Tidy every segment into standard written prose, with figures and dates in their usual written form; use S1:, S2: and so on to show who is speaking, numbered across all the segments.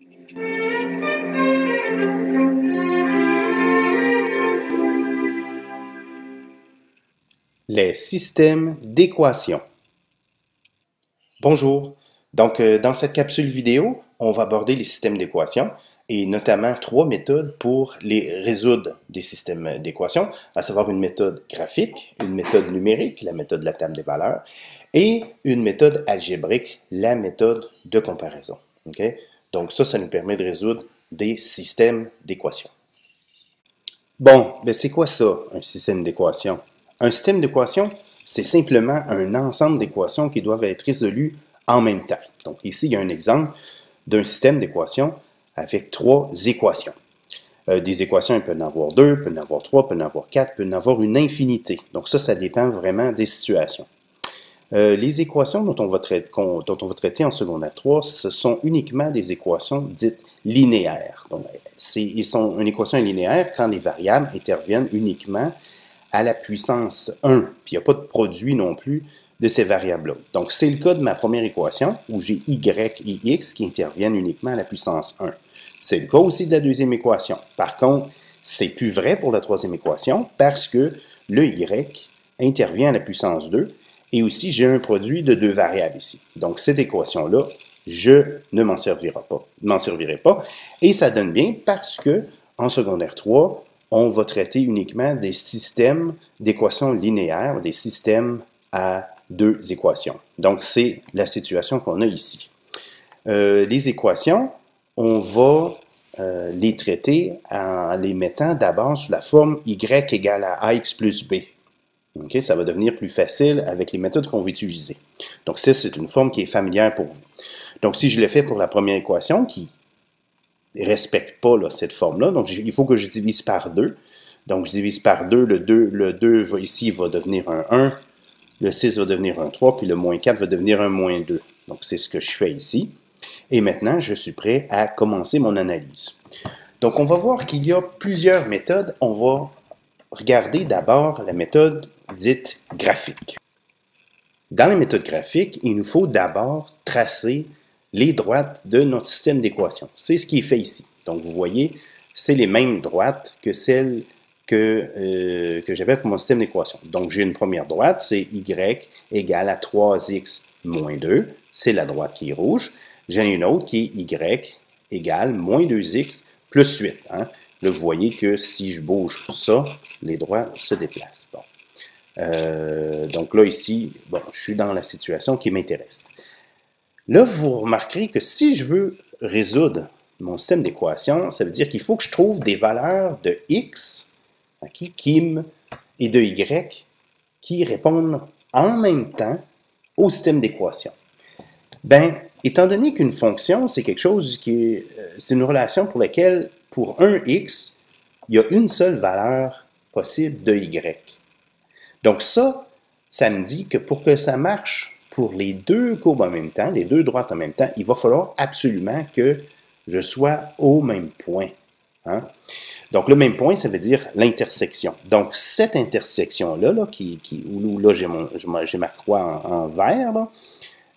S1: Les systèmes d'équations. Bonjour. Dans cette capsule vidéo, on va aborder les systèmes d'équations et notamment trois méthodes pour les résoudre des systèmes d'équations, à savoir une méthode graphique, une méthode numérique, la méthode de la table des valeurs, et une méthode algébrique, la méthode de comparaison. Okay? Donc ça nous permet de résoudre des systèmes d'équations. Bon, c'est quoi ça, un système d'équations? Un système d'équations, c'est simplement un ensemble d'équations qui doivent être résolues en même temps. Donc ici, il y a un exemple d'un système d'équations avec trois équations. Des équations, il peut y en avoir deux, il peut y en avoir trois, il peut y en avoir quatre, il peut y en avoir une infinité. Donc ça dépend vraiment des situations. Les équations dont on va traiter en secondaire 3, ce sont uniquement des équations dites linéaires. Donc, ils sont une équation linéaire quand les variables interviennent uniquement à la puissance 1, puis il n'y a pas de produit non plus de ces variables-là. Donc, c'est le cas de ma première équation, où j'ai y et x qui interviennent uniquement à la puissance 1. C'est le cas aussi de la deuxième équation. Par contre, c'est plus vrai pour la troisième équation, parce que le y intervient à la puissance 2, et aussi j'ai un produit de deux variables ici. Donc, cette équation-là, je ne m'en servirai pas, et ça donne bien parce que, en secondaire 3, on va traiter uniquement des systèmes d'équations linéaires, des systèmes à deux équations. Donc, c'est la situation qu'on a ici. Les équations, on va les traiter en les mettant d'abord sous la forme y égale à ax plus b. Okay? Ça va devenir plus facile avec les méthodes qu'on va utiliser. Donc, ça, c'est une forme qui est familière pour vous. Donc, si je le fais pour la première équation, qui ne respecte pas là, cette forme-là, donc il faut que je divise par 2. Donc, je divise par 2, le 2 ici va devenir un 1, le 6 va devenir un 3, puis le moins 4 va devenir un moins 2. Donc, c'est ce que je fais ici. Et maintenant, je suis prêt à commencer mon analyse. Donc, on va voir qu'il y a plusieurs méthodes. On va regarder d'abord la méthode dite graphique. Dans la méthode graphique, il nous faut d'abord tracer les droites de notre système d'équations. C'est ce qui est fait ici. Donc, vous voyez, c'est les mêmes droites que celles que j'avais pour mon système d'équations. Donc, j'ai une première droite, c'est y égale à 3x moins 2. C'est la droite qui est rouge. J'en ai une autre qui est y égale moins 2x plus 8. Hein? Là, vous voyez que si je bouge ça, les droites se déplacent. Bon. Donc là, ici, bon, je suis dans la situation qui m'intéresse. Là, vous remarquerez que si je veux résoudre mon système d'équations, ça veut dire qu'il faut que je trouve des valeurs de x et de y qui répondent en même temps au système d'équations. Ben, étant donné qu'une fonction, c'est quelque chose c'est une relation pour laquelle, pour un x, il y a une seule valeur possible de y. Donc ça me dit que pour que ça marche pour les deux courbes en même temps, les deux droites en même temps, il va falloir absolument que je sois au même point. Hein? Donc le même point, ça veut dire l'intersection. Donc cette intersection-là, où là j'ai ma croix en vert, là,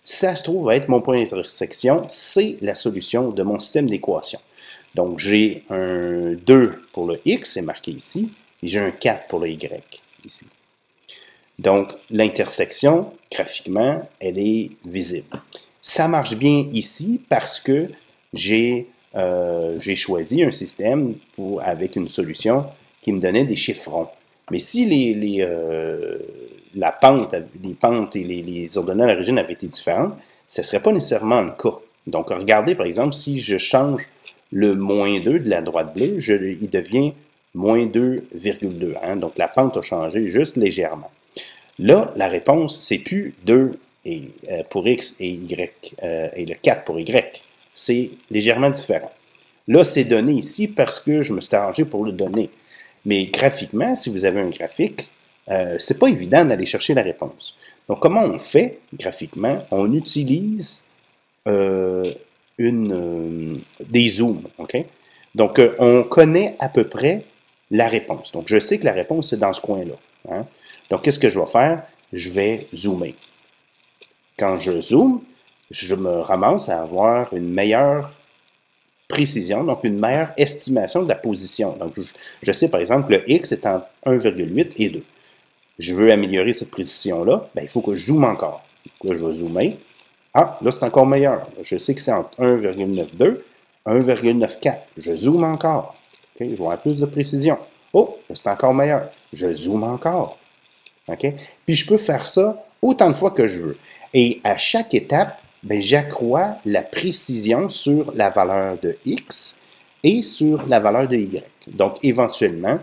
S1: ça se trouve être mon point d'intersection, c'est la solution de mon système d'équations. Donc j'ai un 2 pour le x, c'est marqué ici, et j'ai un 4 pour le y, ici. Donc, l'intersection, graphiquement, elle est visible. Ça marche bien ici parce que j'ai choisi un système avec une solution qui me donnait des chiffres ronds. Mais si les pentes et les ordonnées à l'origine avaient été différentes, ce ne serait pas nécessairement le cas. Donc, regardez, par exemple, si je change le moins 2 de la droite bleue, il devient moins 2,2. Hein? Donc, la pente a changé juste légèrement. Là, la réponse, c'est plus 2 pour x et y et le 4 pour y. C'est légèrement différent. Là, c'est donné ici parce que je me suis arrangé pour le donner. Mais graphiquement, si vous avez un graphique, c'est pas évident d'aller chercher la réponse. Donc, comment on fait graphiquement? On utilise des zooms. Okay? Donc, on connaît à peu près la réponse. Donc, je sais que la réponse, c'est dans ce coin-là. Hein? Donc, qu'est-ce que je vais faire? Je vais zoomer. Quand je zoome, je me ramasse à avoir une meilleure précision, donc une meilleure estimation de la position. Donc, je sais par exemple que le X est entre 1,8 et 2. Je veux améliorer cette précision-là, ben, il faut que je zoome encore. Donc là, je vais zoomer. Ah, là, c'est encore meilleur. Je sais que c'est entre 1,92 et 1,94. Je zoome encore. Okay? Je vois plus de précision. Oh, c'est encore meilleur. Je zoome encore. Okay? Puis je peux faire ça autant de fois que je veux. Et à chaque étape, ben, j'accrois la précision sur la valeur de X et sur la valeur de Y. Donc, éventuellement,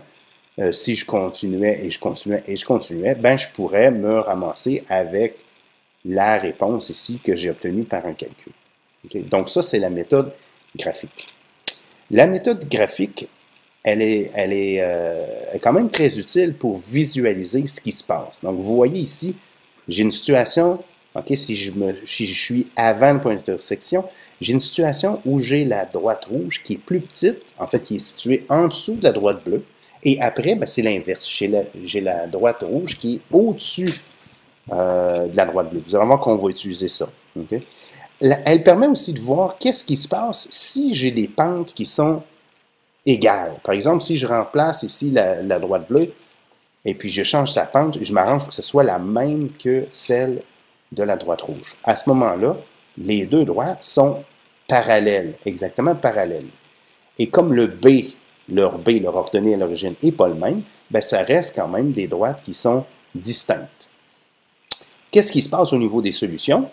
S1: si je continuais et je continuais et je continuais, ben, je pourrais me ramasser avec la réponse ici que j'ai obtenue par un calcul. Okay? Donc, ça, c'est la méthode graphique. La méthode graphique, elle est quand même très utile pour visualiser ce qui se passe. Donc, vous voyez ici, j'ai une situation, okay, si je suis avant le point d'intersection, j'ai une situation où j'ai la droite rouge qui est plus petite, en fait, qui est située en dessous de la droite bleue. Et après, ben, c'est l'inverse. J'ai la droite rouge qui est au-dessus de la droite bleue. Vous allez voir qu'on va utiliser ça. Okay? Elle permet aussi de voir qu'est-ce qui se passe si j'ai des pentes qui sont égales. Par exemple, si je remplace ici la droite bleue et puis je change sa pente, je m'arrange pour que ce soit la même que celle de la droite rouge. À ce moment-là, les deux droites sont parallèles, exactement parallèles. Et comme leur ordonnée à l'origine n'est pas le même, ben ça reste quand même des droites qui sont distinctes. Qu'est-ce qui se passe au niveau des solutions?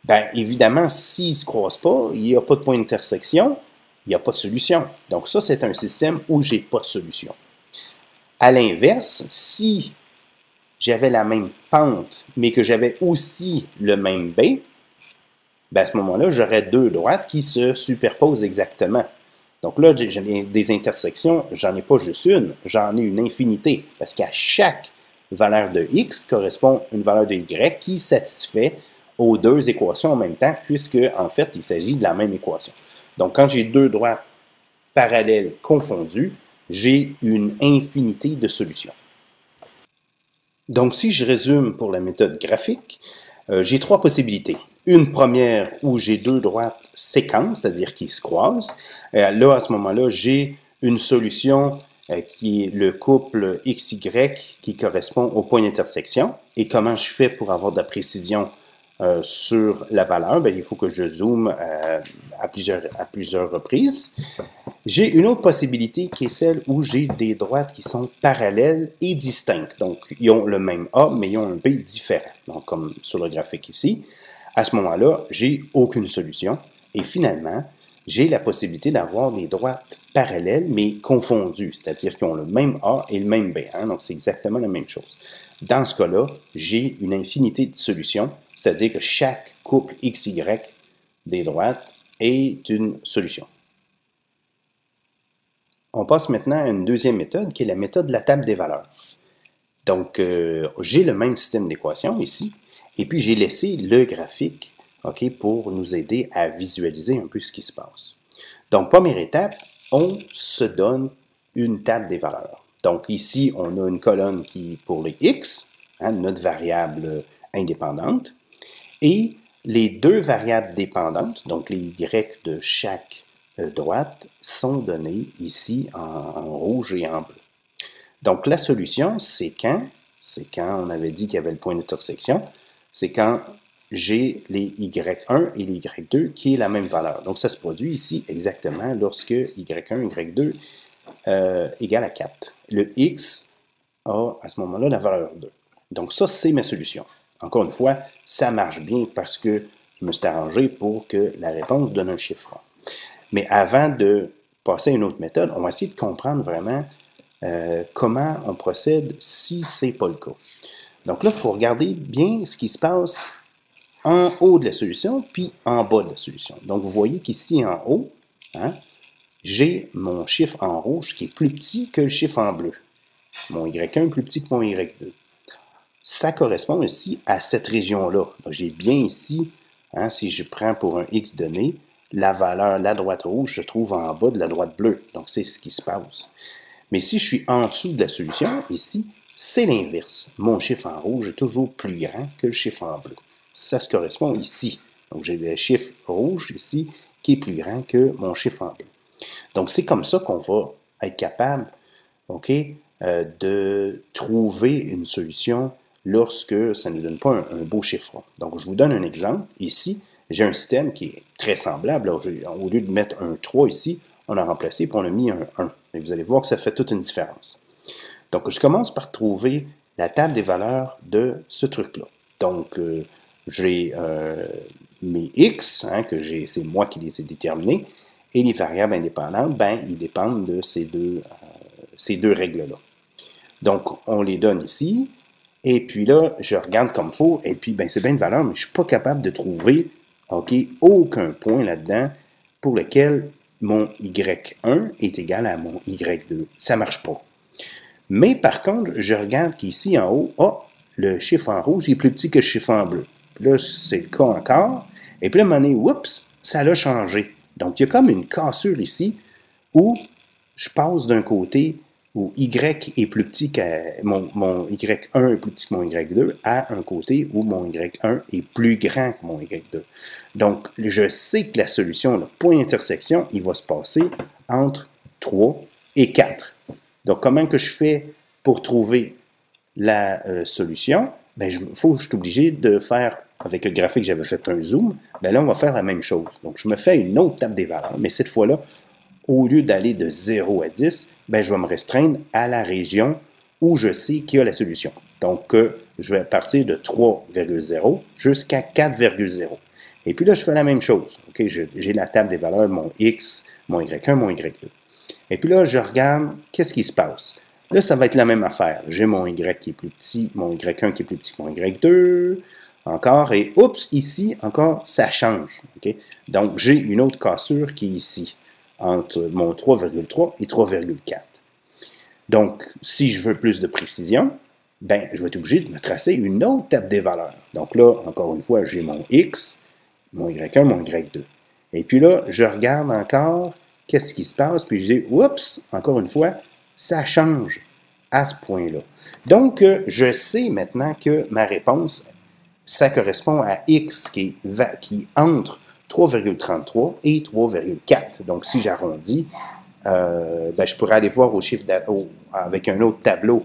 S1: Bien, évidemment, s'ils ne se croisent pas, il n'y a pas de point d'intersection, il n'y a pas de solution. Donc ça, c'est un système où je n'ai pas de solution. À l'inverse, si j'avais la même pente, mais que j'avais aussi le même B, bien à ce moment-là, j'aurais deux droites qui se superposent exactement. Donc là, j'ai des intersections, j'en ai pas juste une, j'en ai une infinité, parce qu'à chaque valeur de x correspond à une valeur de y qui satisfait aux deux équations en même temps, puisque en fait, il s'agit de la même équation. Donc quand j'ai deux droites parallèles confondues, j'ai une infinité de solutions. Donc si je résume pour la méthode graphique, j'ai trois possibilités. Une première où j'ai deux droites séquences, c'est-à-dire qui se croisent. Là, à ce moment-là, j'ai une solution qui est le couple XY qui correspond au point d'intersection. Et comment je fais pour avoir de la précision sur la valeur? Bien, il faut que je zoome à plusieurs reprises. J'ai une autre possibilité qui est celle où j'ai des droites qui sont parallèles et distinctes. Donc, ils ont le même A, mais ils ont un B différent. Donc, comme sur le graphique ici. À ce moment-là, j'ai aucune solution. Et finalement, j'ai la possibilité d'avoir des droites parallèles, mais confondues, c'est-à-dire qu'ils ont le même A et le même B. Hein? Donc, c'est exactement la même chose. Dans ce cas-là, j'ai une infinité de solutions, c'est-à-dire que chaque couple XY des droites est une solution. On passe maintenant à une deuxième méthode, qui est la méthode de la table des valeurs. Donc, j'ai le même système d'équations ici, et puis j'ai laissé le graphique pour nous aider à visualiser un peu ce qui se passe. Donc, première étape, on se donne une table des valeurs. Donc, ici, on a une colonne qui est pour les x, hein, notre variable indépendante, et les deux variables dépendantes, donc les y de chaque droite, sont données ici en rouge et en bleu. Donc, la solution, c'est quand on avait dit qu'il y avait le point d'intersection, c'est quand j'ai les y1 et les y2 qui est la même valeur. Donc, ça se produit ici exactement lorsque y1, y2 égale à 4. Le x a à ce moment-là la valeur 2. Donc, ça, c'est ma solution. Encore une fois, ça marche bien parce que je me suis arrangé pour que la réponse donne un chiffre rond. Mais avant de passer à une autre méthode, on va essayer de comprendre vraiment comment on procède si ce n'est pas le cas. Donc là, il faut regarder bien ce qui se passe en haut de la solution, puis en bas de la solution. Donc, vous voyez qu'ici, en haut, hein, j'ai mon chiffre en rouge qui est plus petit que le chiffre en bleu. Mon Y1 est plus petit que mon Y2. Ça correspond aussi à cette région-là. J'ai bien ici, hein, si je prends pour un X donné, la valeur, la droite rouge, se trouve en bas de la droite bleue. Donc, c'est ce qui se passe. Mais si je suis en dessous de la solution, ici, c'est l'inverse. Mon chiffre en rouge est toujours plus grand que le chiffre en bleu. Ça se correspond ici. Donc, j'ai le chiffre rouge ici qui est plus grand que mon chiffre en bleu. Donc, c'est comme ça qu'on va être capable, OK, de trouver une solution lorsque ça ne donne pas un beau chiffre. Donc, je vous donne un exemple. Ici, j'ai un système qui est très semblable. Là, au lieu de mettre un 3 ici, on a remplacé et on a mis un 1. Et vous allez voir que ça fait toute une différence. Donc, je commence par trouver la table des valeurs de ce truc-là. Donc, j'ai mes x, hein, c'est moi qui les ai déterminés, et les variables indépendantes, ben, ils dépendent de ces deux règles-là. Donc, on les donne ici, et puis là, je regarde comme il faut, et puis, ben, c'est bien une valeur, mais je ne suis pas capable de trouver, OK, aucun point là-dedans pour lequel mon y1 est égal à mon y2. Ça ne marche pas. Mais par contre, je regarde qu'ici en haut, le chiffre en rouge est plus petit que le chiffre en bleu. Là, c'est le cas encore. Et puis là, à un moment donné, oups, ça l'a changé. Donc, il y a comme une cassure ici où je passe d'un côté où y est plus petit que mon y1 est plus petit que mon y2 à un côté où mon y1 est plus grand que mon y2. Donc, je sais que la solution, le point d'intersection, il va se passer entre 3 et 4. Donc, comment que je fais pour trouver la solution? Bien, je suis obligé de faire, avec le graphique, j'avais fait un zoom. Bien là, on va faire la même chose. Donc, je me fais une autre table des valeurs, mais cette fois-là, au lieu d'aller de 0 à 10, bien, je vais me restreindre à la région où je sais qu'il y a la solution. Donc, je vais partir de 3,0 jusqu'à 4,0. Et puis là, je fais la même chose. Okay? J'ai la table des valeurs, mon x, mon y1, mon y2. Et puis là, je regarde, qu'est-ce qui se passe? Là, ça va être la même affaire. J'ai mon y qui est plus petit, mon y1 qui est plus petit que mon y2, encore, et oups, ici, encore, ça change. Okay? Donc, j'ai une autre cassure qui est ici, entre mon 3,3 et 3,4. Donc, si je veux plus de précision, ben, je vais être obligé de me tracer une autre table des valeurs. Donc là, encore une fois, j'ai mon x, mon y1, mon y2. Et puis là, je regarde encore qu'est-ce qui se passe, puis je dis, oups, encore une fois, ça change à ce point-là. Donc, je sais maintenant que ma réponse, ça correspond à x qui est entre 3,33 et 3,4. Donc, si j'arrondis, ben, je pourrais aller voir au chiffre avec un autre tableau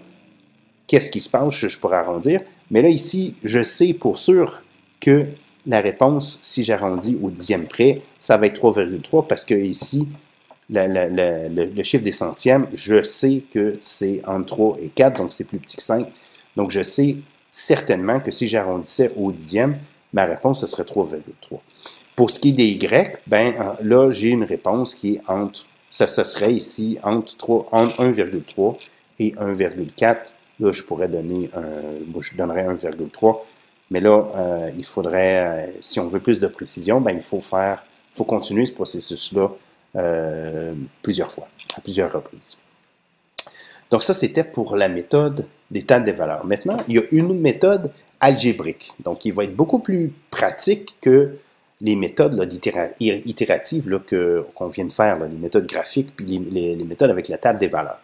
S1: qu'est-ce qui se passe, je pourrais arrondir. Mais là, ici, je sais pour sûr que la réponse, si j'arrondis au dixième près, ça va être 3,3 parce que ici, le chiffre des centièmes, je sais que c'est entre 3 et 4, donc c'est plus petit que 5. Donc, je sais certainement que si j'arrondissais au dixième, ma réponse, ce serait 3,3. Pour ce qui est des Y, ben, là, j'ai une réponse qui est entre, ça serait ici entre 1,3 et 1,4. Là, je pourrais donner, je donnerais 1,3. Mais là, il faudrait, si on veut plus de précision, ben, il faut continuer ce processus-là plusieurs fois, à plusieurs reprises. Donc ça, c'était pour la méthode des tables des valeurs. Maintenant, il y a une méthode algébrique, donc qui va être beaucoup plus pratique que les méthodes itératives qu'on vient de faire, là, les méthodes graphiques, puis les méthodes avec la table des valeurs.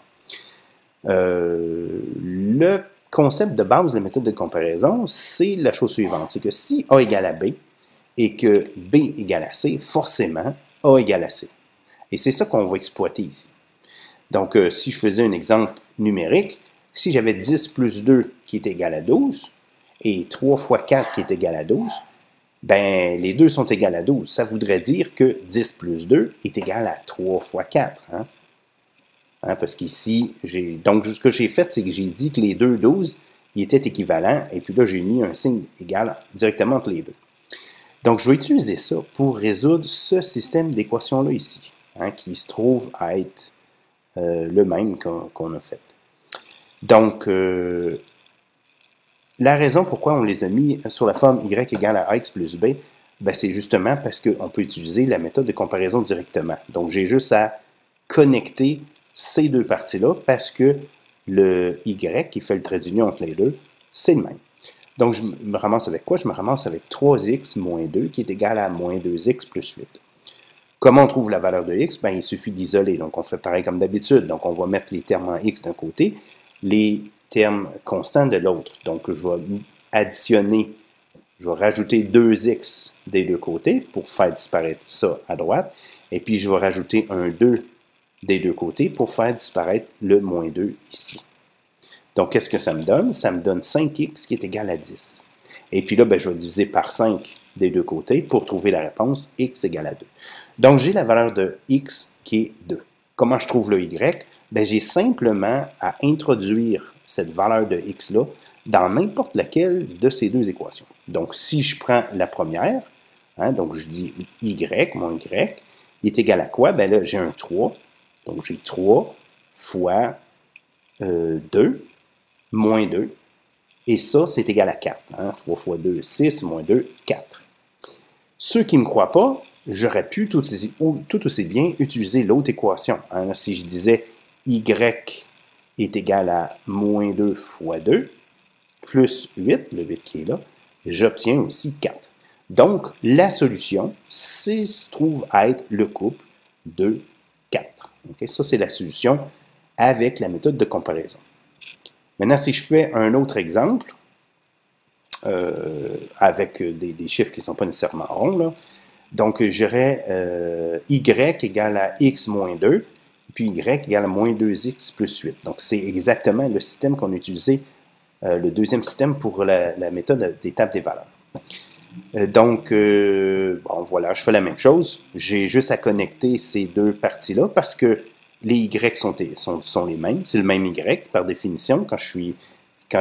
S1: Le concept de base de la méthode de comparaison, c'est la chose suivante, c'est que si A égale à B et que B égale à C, forcément, A égale à C. Et c'est ça qu'on va exploiter ici. Donc, si je faisais un exemple numérique, si j'avais 10 plus 2 qui est égal à 12 et 3 fois 4 qui est égal à 12, ben, les deux sont égales à 12. Ça voudrait dire que 10 plus 2 est égal à 3 fois 4. Parce qu'ici, donc ce que j'ai fait, c'est que j'ai dit que les deux 12 ils étaient équivalents, et puis là, j'ai mis un signe égal directement entre les deux. Donc, je vais utiliser ça pour résoudre ce système d'équations-là ici, qui se trouve à être le même qu'on a fait. Donc, la raison pourquoi on les a mis sur la forme y égale à x plus b, ben c'est justement parce qu'on peut utiliser la méthode de comparaison directement. Donc, j'ai juste à connecter ces deux parties-là parce que le y qui fait le trait d'union entre les deux, c'est le même. Donc, je me ramasse avec quoi? Je me ramasse avec 3x moins 2 qui est égal à moins 2x plus 8. Comment on trouve la valeur de x? Ben, il suffit d'isoler. Donc, on fait pareil comme d'habitude. Donc, on va mettre les termes en x d'un côté, les termes constants de l'autre. Donc, je vais additionner, je vais rajouter 2x des deux côtés pour faire disparaître ça à droite. Et puis, je vais rajouter un 2 des deux côtés pour faire disparaître le moins 2 ici. Donc, qu'est-ce que ça me donne? Ça me donne 5x qui est égal à 10. Et puis là, ben, je vais diviser par 5 des deux côtés pour trouver la réponse x égale à 2. Donc, j'ai la valeur de x qui est 2. Comment je trouve le y? Ben, j'ai simplement à introduire cette valeur de x-là dans n'importe laquelle de ces deux équations. Donc, si je prends la première, hein, donc je dis y, mon y, il est égal à quoi? Ben là, j'ai un 3. Donc, j'ai 3 fois 2, moins 2. Et ça, c'est égal à 4. Hein? 3 fois 2, 6, moins 2, 4. Ceux qui ne me croient pas, j'aurais pu tout aussi bien utiliser l'autre équation. Hein? Si je disais y est égal à moins 2 fois 2, plus 8, le 8 qui est là, j'obtiens aussi 4. Donc, la solution, se trouve à être le couple de 4. Okay? Ça, c'est la solution avec la méthode de comparaison. Maintenant, si je fais un autre exemple, avec des chiffres qui ne sont pas nécessairement ronds, là, donc j'aurais y égale à x moins 2, puis y égale à moins 2x plus 8. Donc, c'est exactement le système qu'on a utilisé, le deuxième système pour la méthode d'étape des valeurs. Donc, bon, voilà, je fais la même chose. J'ai juste à connecter ces deux parties-là parce que les y sont les mêmes. C'est le même y par définition quand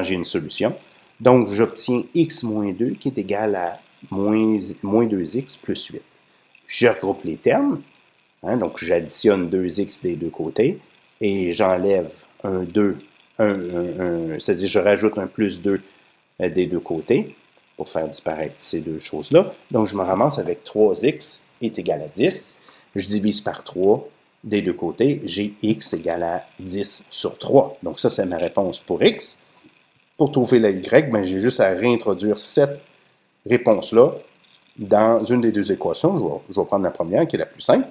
S1: j'ai une solution. Donc, j'obtiens x moins 2 qui est égal à moins 2x plus 8. Je regroupe les termes. Hein, donc, j'additionne 2x des deux côtés et j'enlève un 2, c'est-à-dire je rajoute un plus 2 des deux côtés pour faire disparaître ces deux choses-là. Donc, je me ramasse avec 3x est égal à 10. Je divise par 3 des deux côtés. J'ai x égal à 10 sur 3. Donc, ça, c'est ma réponse pour x. Pour trouver la y, ben, j'ai juste à réintroduire cette réponse-là dans une des deux équations. Je vais prendre la première, qui est la plus simple.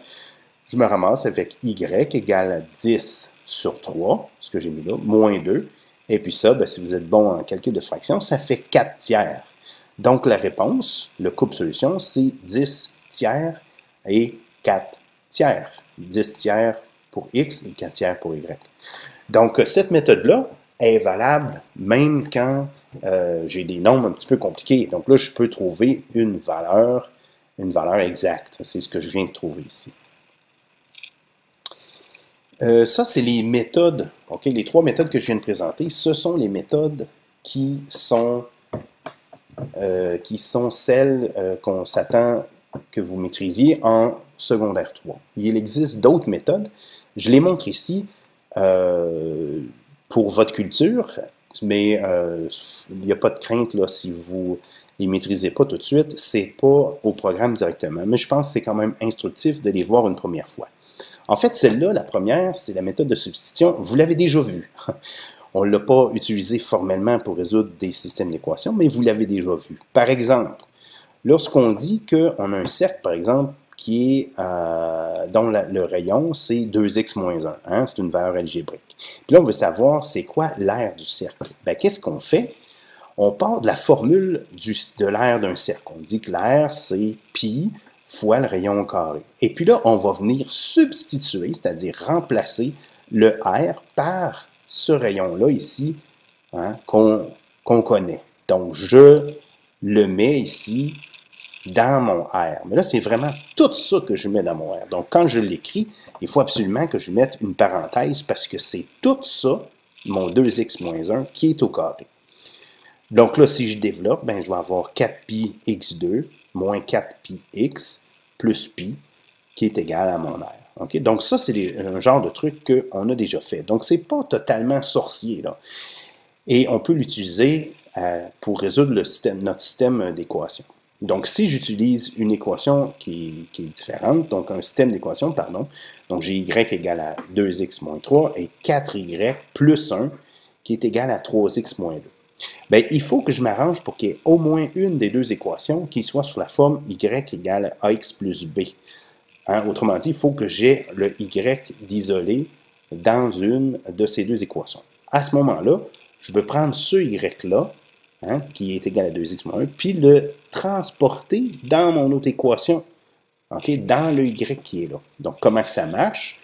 S1: Je me ramasse avec y égale à 10 sur 3, ce que j'ai mis là, moins 2. Et puis ça, ben, si vous êtes bon en calcul de fraction, ça fait 4 tiers. Donc, la réponse, le couple solution, c'est 10 tiers et 4 tiers. 10 tiers pour x et 4 tiers pour y. Donc, cette méthode-là est valable même quand j'ai des nombres un petit peu compliqués. Donc là, je peux trouver une valeur exacte. C'est ce que je viens de trouver ici. Ça, c'est les méthodes. Okay? Les trois méthodes que je viens de présenter, ce sont les méthodes qui sont celles qu'on s'attend que vous maîtrisiez en secondaire 3. Il existe d'autres méthodes. Je les montre ici pour votre culture, mais il n'y a pas de crainte là, si vous ne les maîtrisez pas tout de suite. Ce n'est pas au programme directement, mais je pense que c'est quand même instructif de les voir une première fois. En fait, celle-là, la première, c'est la méthode de substitution. Vous l'avez déjà vue. On ne l'a pas utilisée formellement pour résoudre des systèmes d'équations, mais vous l'avez déjà vu. Par exemple, lorsqu'on dit qu'on a un cercle, par exemple, qui est, dont le rayon, c'est 2x moins 1. Hein? C'est une valeur algébrique. Puis là, on veut savoir c'est quoi l'aire du cercle. Ben, qu'est-ce qu'on fait? On part de la formule de l'aire d'un cercle. On dit que l'aire, c'est pi fois le rayon au carré. Et puis là, on va venir substituer, c'est-à-dire remplacer le r par ce rayon-là ici, hein, qu'on connaît. Donc, je le mets ici dans mon R. Mais là, c'est vraiment tout ça que je mets dans mon R. Donc, quand je l'écris, il faut absolument que je mette une parenthèse parce que c'est tout ça, mon 2x moins 1, qui est au carré. Donc là, si je développe, ben, je vais avoir 4pi x2 moins 4pi x plus pi qui est égal à mon R. Okay? Donc ça, c'est un genre de truc qu'on a déjà fait. Donc, c'est pas totalement sorcier, là. Et on peut l'utiliser pour résoudre notre système d'équations. Donc, si j'utilise une équation qui est différente, donc un système d'équations, pardon, donc j'ai y égale à 2x moins 3 et 4y plus 1 qui est égal à 3x moins 2. Bien, il faut que je m'arrange pour qu'il y ait au moins une des deux équations qui soit sous la forme y égale à ax plus b. Hein? Autrement dit, il faut que j'ai le y d'isolé dans une de ces deux équations. À ce moment-là, je peux prendre ce y-là, hein, qui est égal à 2x moins 1, puis le transporter dans mon autre équation, okay, dans le y qui est là. Donc, comment ça marche?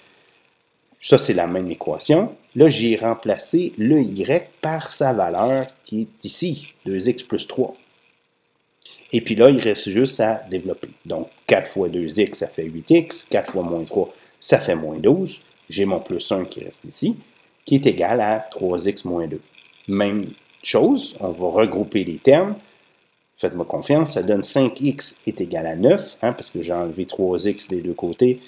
S1: Ça, c'est la même équation. Là, j'ai remplacé le y par sa valeur qui est ici, 2x plus 3. Et puis là, il reste juste à développer. Donc, 4 fois 2x, ça fait 8x. 4 fois moins 3, ça fait moins 12. J'ai mon plus 1 qui reste ici, qui est égal à 3x moins 2. Même chose, on va regrouper les termes. Faites-moi confiance, ça donne 5x est égal à 9, parce que j'ai enlevé 3x des deux côtés.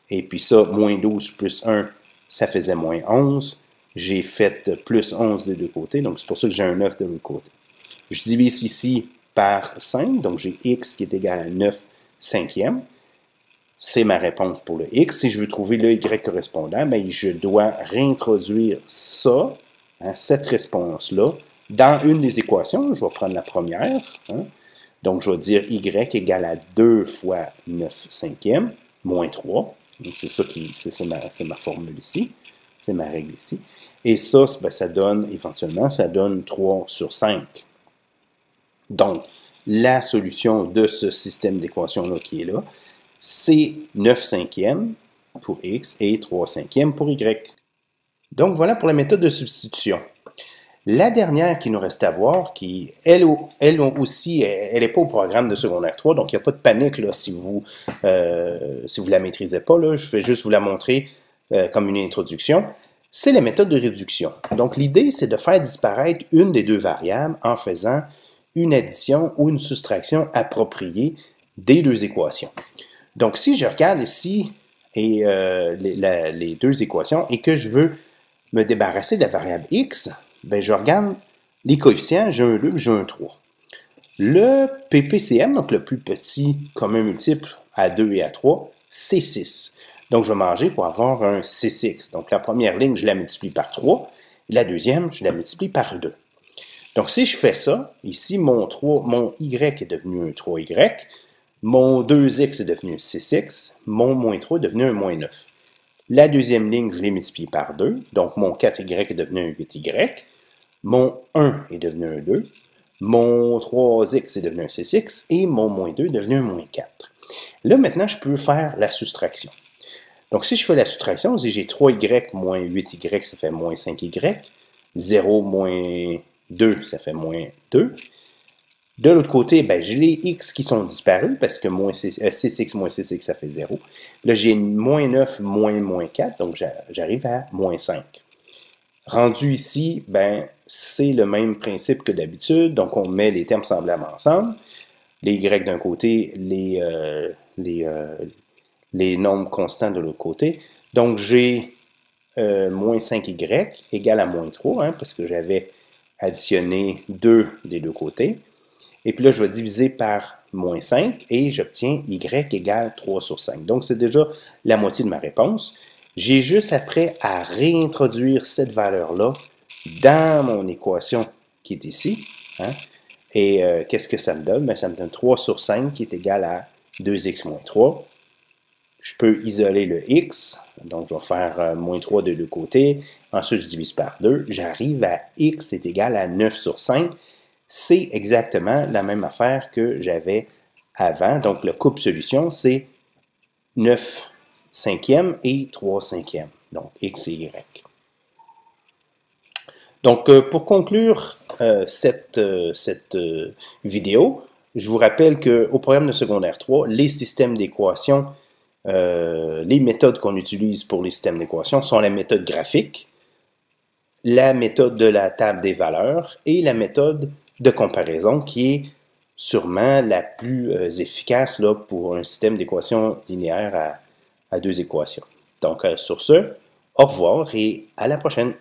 S1: Et puis ça, moins 12 plus 1, ça faisait moins 11. J'ai fait plus 11 des deux côtés, donc c'est pour ça que j'ai un 9 de l'autre côté. Je divise ici par 5, donc j'ai x qui est égal à 9 cinquièmes. C'est ma réponse pour le x. Si je veux trouver le y correspondant, bien, je dois réintroduire ça, cette réponse-là, dans une des équations. Je vais prendre la première. Donc, je vais dire y égale à 2 fois 9 cinquièmes, moins 3. C'est ça c'est ma formule ici. C'est ma règle ici. Et ça, ben, ça donne, éventuellement, ça donne 3 sur 5. Donc, la solution de ce système d'équation-là qui est là, c'est 9 cinquièmes pour x et 3 cinquièmes pour y. Donc, voilà pour la méthode de substitution. La dernière qui nous reste à voir, qui, elle aussi, elle n'est pas au programme de secondaire 3, donc il n'y a pas de panique là, si vous ne la maîtrisez pas. Là, je vais juste vous la montrer comme une introduction. C'est la méthode de réduction. Donc, l'idée, c'est de faire disparaître une des deux variables en faisant une addition ou une soustraction appropriée des deux équations. Donc, si je regarde ici et, les deux équations et que je veux me débarrasser de la variable x, ben, je regarde les coefficients, j'ai un 2, j'ai un 3. Le PPCM, donc le plus petit commun multiple à 2 et à 3, c'est 6. Donc, je vais manger pour avoir un 6x. Donc, la première ligne, je la multiplie par 3. Et la deuxième, je la multiplie par 2. Donc, si je fais ça, ici, mon y est devenu un 3y, mon 2x est devenu un 6x, mon moins 3 est devenu un moins 9. La deuxième ligne, je l'ai multipliée par 2, donc mon 4y est devenu un 8y, mon 1 est devenu un 2, mon 3x est devenu un 6x, et mon moins 2 est devenu un moins 4. Là, maintenant, je peux faire la soustraction. Donc, si je fais la soustraction, si j'ai 3y moins 8y, ça fait moins 5y, 0 moins 2, ça fait moins 2. De l'autre côté, ben, j'ai les x qui sont disparus parce que 6x moins 6x, ça fait 0. Là, j'ai moins 9 moins 4, donc j'arrive à moins 5. Rendu ici, ben, c'est le même principe que d'habitude. Donc, on met les termes semblables ensemble. Les y d'un côté, les nombres constants de l'autre côté. Donc, j'ai moins 5y égale à moins 3, parce que j'avais additionné 2 des deux côtés. Et puis là, je vais diviser par moins 5 et j'obtiens y égale 3 sur 5. Donc, c'est déjà la moitié de ma réponse. J'ai juste après à réintroduire cette valeur-là dans mon équation qui est ici. Et qu'est-ce que ça me donne? Bien, ça me donne 3 sur 5 qui est égal à 2x moins 3. Je peux isoler le x, donc je vais faire moins 3 de deux côtés. Ensuite, je divise par 2. J'arrive à x est égal à 9 sur 5. C'est exactement la même affaire que j'avais avant. Donc, le couple solution, c'est 9 cinquièmes et 3 cinquièmes. Donc, x et y. Donc, pour conclure cette vidéo, je vous rappelle qu'au programme de secondaire 3, les systèmes d'équations, les méthodes qu'on utilise pour les systèmes d'équations sont la méthode graphique, la méthode de la table des valeurs et la méthode de comparaison qui est sûrement la plus efficace là, pour un système d'équations linéaires à deux équations. Donc, sur ce, au revoir et à la prochaine.